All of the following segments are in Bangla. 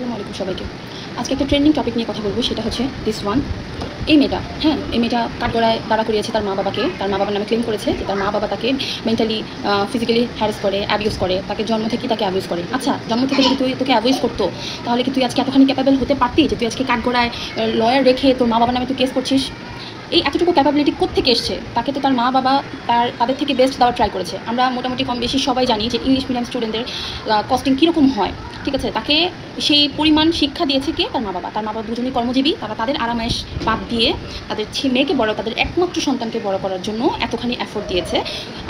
আসসালামু আলাইকুম সবাইকে। আজকে একটা ট্রেন্ডিং টপিক নিয়ে কথা বলবো, সেটা হচ্ছে দিস ওয়ান। এই মেয়েটা, হ্যাঁ, এই মেয়েটা কাঠগড়ায় দাঁড়া করিয়েছে তার মা বাবাকে। তার মা বাবার নামে ক্লেম করেছে যে তার মা বাবা তাকে মেন্টালি ফিজিক্যালি হ্যারাস করে, অ্যাবিউজ করে, তাকে জন্ম থেকেই তাকে অ্যাবিউজ করে। আচ্ছা, জন্ম থেকে যদি তোকে অ্যাবিউজ করতো, তাহলে কি তুই আজকে এতখানি ক্যাপাবল হতে পারতি যে তুই আজকে কাঠগড়ায় লয়ার রেখে তোর মা বাবার নামে তুই কেস করছিস? এই এতটুকু ক্যাপাবিলিটি কোত্থেকে এসছে? তাকে তো তার মা বাবা তাদের থেকে বেস্ট দেওয়ার ট্রাই করেছে। আমরা মোটামুটি কম বেশি সবাই জানি যে ইংলিশ মিডিয়াম স্টুডেন্টদের কস্টিং কীরকম হয়, ঠিক আছে? তাকে সেই পরিমাণ শিক্ষা দিয়েছে কে? তার মা বাবা। তার মা বাবা দুজনেই কর্মজীবী। তারা তাদের আরামায়েশ বাদ দিয়ে তাদের মেয়েকে বড়, তাদের একমাত্র সন্তানকে বড় করার জন্য এতখানি এফোর্ট দিয়েছে।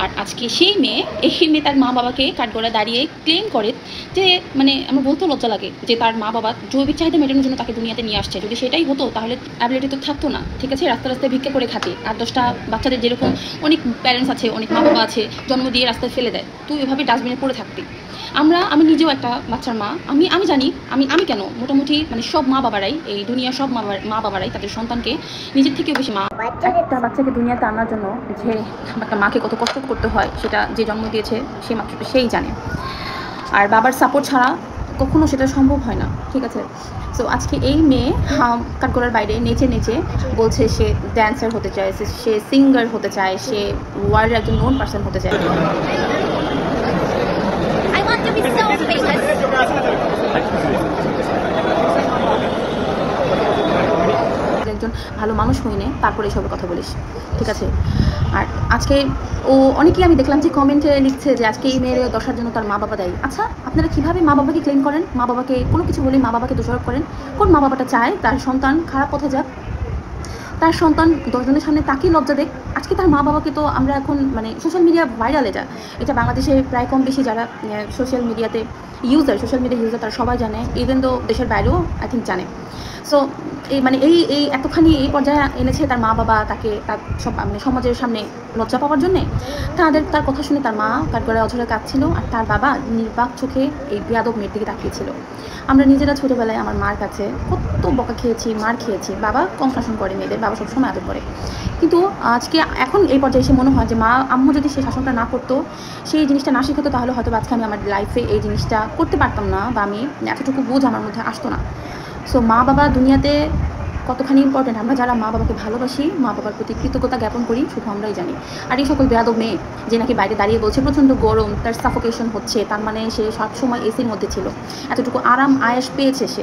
আর আজকে সেই মেয়ে, এই মেয়ে তার মা বাবাকে কাঠগড়ায় দাঁড়িয়ে ক্লেম করে যে, মানে আমার বলতেও লজ্জা লাগে যে তার মা বাবা জৈবিক চাহিদা মেটানোর জন্য তাকে দুনিয়াতে নিয়ে আসছে। যদি সেটাই হতো তাহলে অ্যাবিলিটি তো থাকতো না, ঠিক আছে? রাস্তা রাস্তায় ভিক্ষা করে খাতে। 8-10টা বাচ্চাদের যেরকম অনেক প্যারেন্টস আছে, অনেক মা বাবা আছে, জন্ম দিয়ে রাস্তায় ফেলে দেয়, তুই এভাবে ডাস্টবিনে পড়ে থাকতি। আমি নিজেও একটা বাচ্চার মা। আমি জানি, আমি কেন, মোটামুটি মানে সব মা বাবারাই, এই দুনিয়ার সব মা বাবারাই তাদের সন্তানকে নিজের থেকেও বেশি একটা বাচ্চাকে দুনিয়াতে আনার জন্য যে একটা মাকে কত কষ্ট করতে হয়, সেটা যে জন্ম দিয়েছে সে মাত্র সেই জানে। আর বাবার সাপোর্ট ছাড়া কখনো সেটা সম্ভব হয় না, ঠিক আছে? সো আজকে এই মেয়ে কাঠগড়ার বাইরে নেচে নেচে বলছে সে ড্যান্সার হতে চায়, সে সিঙ্গার হতে চায়, সে ওয়ার্ল্ডের একজন নোন পার্সন হতে চায়। একজন ভালো মানুষ হইনে তারপরে এসবের কথা বলিস, ঠিক আছে? আর আজকে অনেকেই আমি দেখলাম যে কমেন্টে লিখছে যে আজকে এই মেয়ের দশার জন্য তার মা বাবা দায়ী। আচ্ছা, আপনারা কীভাবে মা বাবাকে ক্লেম করেন? মা বাবাকে কোনো কিছু বলে মা বাবাকে দোষারোপ করেন? কোন মা বাবাটা চায় তার সন্তান খারাপ পথে যাক, তার সন্তান 10 জনের সামনে তাকেই লজ্জা দেখ? আজকে তার মা বাবাকে তো আমরা এখন মানে সোশ্যাল মিডিয়া ভাইরাল, এটা বাংলাদেশে প্রায় কম বেশি যারা সোশ্যাল মিডিয়া ইউজার তারা সবাই জানে, ইভেন তো দেশের বাইরেও আই থিঙ্ক জানে। সো এই এতখানি এই পর্যায়ে এনেছে তার মা বাবা তাকে, তার সব মানে সমাজের সামনে লজ্জা পাওয়ার জন্যে। তার কথা শুনে তার মা কাঠগড়ায় অঝরে কাঁদছিল, আর তার বাবা নির্বাক চোখে এই বেয়াদব মেয়ের দিকে তাকিয়েছিল। আমরা নিজেরা ছোটোবেলায় আমার মার কাছে কত বকা খেয়েছি, মার খেয়েছি। বাবা কম শাসন করে মেয়েদের, বাবা সবসময় আদর করে। কিন্তু এখন এই পর্যায়ে এসে মনে হয় যে আম্মু যদি সেই শাসনটা না করতো, সেই জিনিসটা না শেখাতো, তাহলে হয়তো আজকে আমি আমার লাইফে এই জিনিসটা করতে পারতাম না, বা আমি এতটুকু বুঝ আমার মধ্যে আসতো না। সো মা বাবা দুনিয়াতে কতখানি ইম্পর্টেন্ট, আমরা যারা মা বাবাকে ভালোবাসি, মা বাবার প্রতি কৃতজ্ঞতা জ্ঞাপন করি, শুধু আমরাই জানি। আর এই সকল বেয়াদব মেয়ে যে নাকি বাইরে দাঁড়িয়ে বলছে প্রচণ্ড গরম, তার সাফোকেশন হচ্ছে, তার মানে সে সবসময় এসির মধ্যে ছিল, এতটুকু আরাম আয়েশ পেয়েছে, সে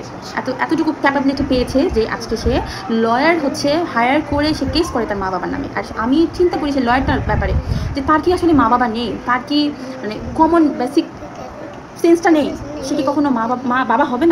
এতটুকু ক্যাপাবিলিটি পেয়েছে যে আজকে সে লয়ার হচ্ছে, হায়ার করে সে কেস করে তার মা বাবার নামে। আর আমি চিন্তা করি সে লয়ারটার ব্যাপারে যে তার কি আসলে মা বাবা নেই? তার কি মানে কমন বেসিক সেন্সটা নেই? সে কি কখনো মা বাবা হবে না?